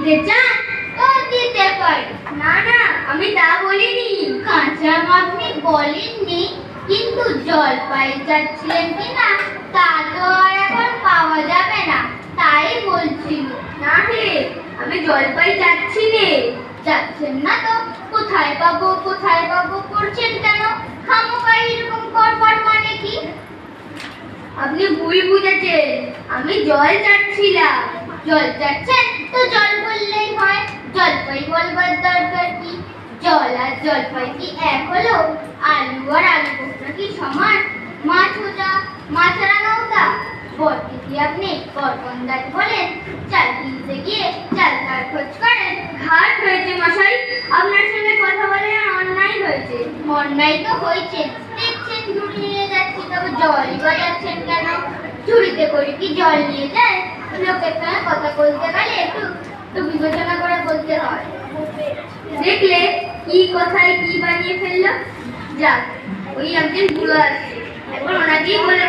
দিতে চান তো দিতে পারি। না না, আমি তা বলিনি। কাঁচা আম আপনি বলেননি, কিন্তু জলপাই চাচ্ছিলেন কিনা তা তো আর এখন পাওয়া যাবে না, তাই বলছিল। না রে, আমি জলপাই যাচ্ছি রে। যাচ্ছেন না তো কোথায় পাবো করছেন কেন? খামোখা এরকম করবার মানে কি? আপনি ভুল বুঝেছেন, আমি জল চাচ্ছিলাম। জল চাচ্ছেন তো জল বললেই হয়, জলপাই বলবার দরকার কি? জল আর জলপাই কি এক হলো? আলু আর আলু কোফতা কি সমান? মাছ আর নৌকা। বটকে কি আপনি করকন্দাজ বলেন? চাল কিনতে গিয়ে চাল তার খোঁজ করেন। ঘাট হয়েছে মশাই, আপনার সঙ্গে কথা বলে অন্যায় হয়েছে। অন্যায় তো হয়েছে, দেখছেন ঝুড়ি নিয়ে যাচ্ছি, তবে জলই বা যাচ্ছেন কেন? ঝুড়িতে করে কি জল নিয়ে যায়? লোকের সঙ্গে কথা বলতে গেলে একটু বিবেচনা করে বলতে হয়। দেখলে কি কথায় কি বানিয়ে ফেললো। যাক, ওই একজন বুড়ো আসছে, এখন ওনাকেই বলে